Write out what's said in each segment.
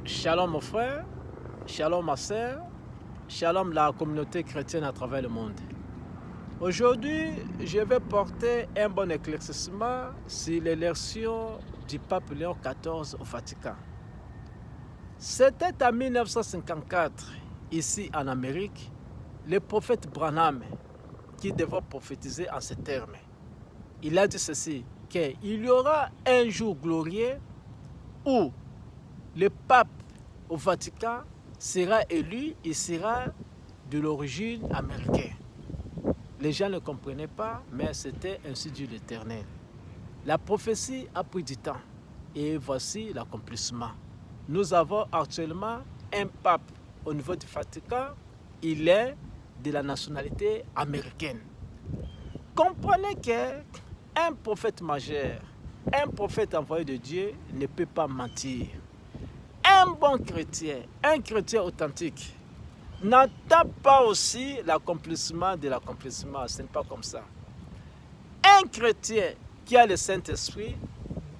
Shalom mon frère, shalom ma sœur, shalom la communauté chrétienne à travers le monde. Aujourd'hui, je vais porter un bon éclaircissement sur l'élection du pape Léon XIV au Vatican. C'était en 1954, ici en Amérique, le prophète Branham qui devait prophétiser en ces termes. Il a dit ceci, qu'il y aura un jour glorieux où le pape au Vatican sera élu, il sera de l'origine américaine. Les gens ne comprenaient pas, mais c'était ainsi dit l'Éternel. La prophétie a pris du temps et voici l'accomplissement. Nous avons actuellement un pape au niveau du Vatican, il est de la nationalité américaine. Comprenez qu'un prophète majeur, un prophète envoyé de Dieu ne peut pas mentir. Un bon chrétien, un chrétien authentique, n'attend pas aussi l'accomplissement de l'accomplissement. Ce n'est pas comme ça. Un chrétien qui a le Saint-Esprit,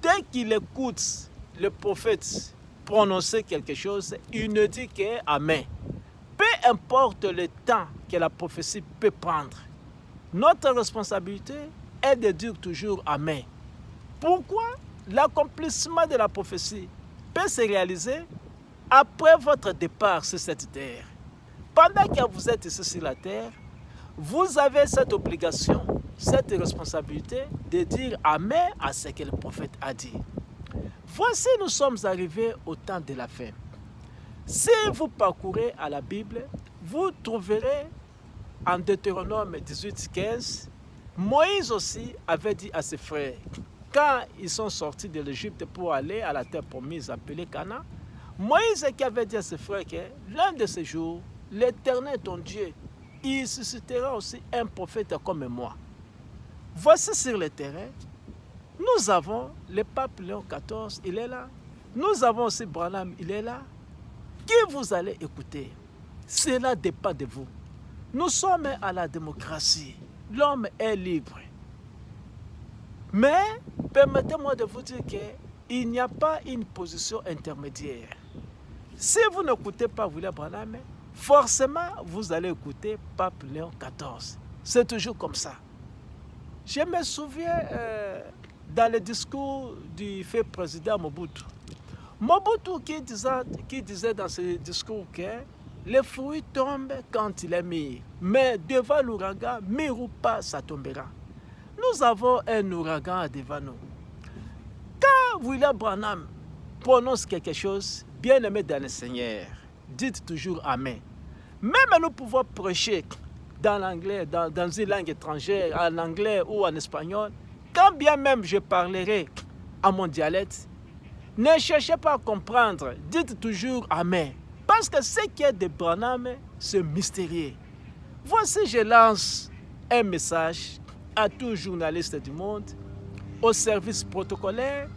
dès qu'il écoute le prophète prononcer quelque chose, il ne dit que Amen. Peu importe le temps que la prophétie peut prendre, notre responsabilité est de dire toujours Amen. Pourquoi? L'accomplissement de la prophétie peut se réaliser après votre départ sur cette terre. Pendant que vous êtes ici sur la terre, vous avez cette obligation, cette responsabilité de dire Amen à ce que le prophète a dit. Voici, nous sommes arrivés au temps de la fin. Si vous parcourez à la Bible, vous trouverez en Deutéronome 18:15, Moïse aussi avait dit à ses frères, quand ils sont sortis de l'Égypte pour aller à la terre promise appelée Canaan, Moïse qui avait dit à ses frères que l'un de ces jours, l'Éternel ton Dieu, il suscitera aussi un prophète comme moi. Voici sur le terrain, nous avons le pape Léon XIV, il est là. Nous avons aussi Branham, il est là. Qui vous allez écouter? Cela dépend de vous. Nous sommes à la démocratie. L'homme est libre. Mais permettez-moi de vous dire qu'il n'y a pas une position intermédiaire. Si vous n'écoutez pas William Branham, forcément vous allez écouter Pape Léon XIV. C'est toujours comme ça. Je me souviens dans le discours du fait président Mobutu. Mobutu qui disait dans ce discours que les fruits tombent quand il est mûr, mais devant l'ouragan, mûr ou pas, ça tombera. Nous avons un ouragan devant nous. Quand William Branham prononce quelque chose, bien aimé dans le Seigneur, dites toujours Amen. Même nous pouvons prêcher dans l'anglais, dans une langue étrangère, en anglais ou en espagnol, quand bien même je parlerai à mon dialecte, ne cherchez pas à comprendre, dites toujours Amen. Parce que ce qui est de Branham, c'est mystérieux. Voici, je lance un message à tous journalistes du monde, aux services protocolaires,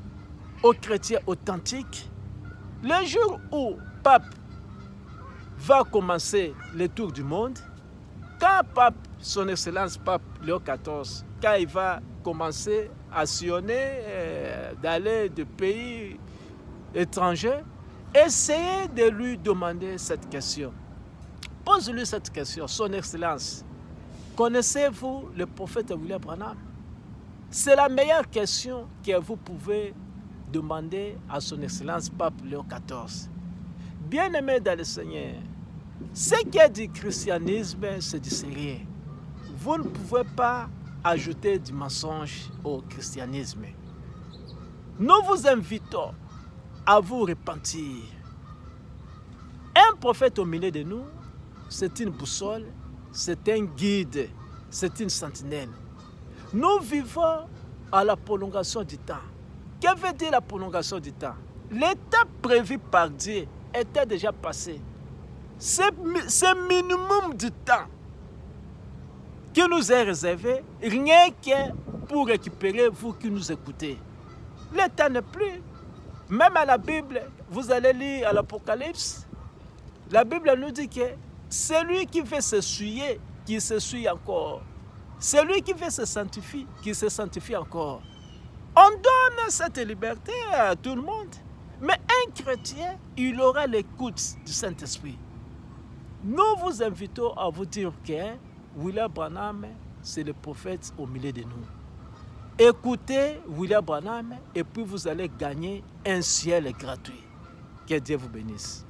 aux chrétiens authentiques. Le jour où Pape va commencer le tour du monde, quand Pape, son Excellence Pape Léon XIV, quand il va commencer à sillonner, d'aller de pays étrangers, essayez de lui demander cette question. Pose-lui cette question, son Excellence. Connaissez-vous le prophète William Branham? C'est la meilleure question que vous pouvez demander à son Excellence Pape Léon XIV. Bien-aimé dans le Seigneur, ce qui est du christianisme, c'est du sérieux. Vous ne pouvez pas ajouter du mensonge au christianisme. Nous vous invitons à vous repentir. Un prophète au milieu de nous, c'est une boussole, c'est un guide, c'est une sentinelle. Nous vivons à la prolongation du temps. Que veut dire la prolongation du temps? L'étape prévue par Dieu était déjà passé. C'est minimum du temps qui nous est réservé, rien que pour récupérer vous qui nous écoutez. Le temps n'est plus. Même à la Bible, vous allez lire à l'Apocalypse, la Bible nous dit que celui qui veut s'essuyer, qui s'essuie encore. Celui qui veut se sanctifier, qui se sanctifie encore. On donne cette liberté à tout le monde. Mais un chrétien, il aura l'écoute du Saint-Esprit. Nous vous invitons à vous dire que William Branham, c'est le prophète au milieu de nous. Écoutez William Branham et puis vous allez gagner un ciel gratuit. Que Dieu vous bénisse.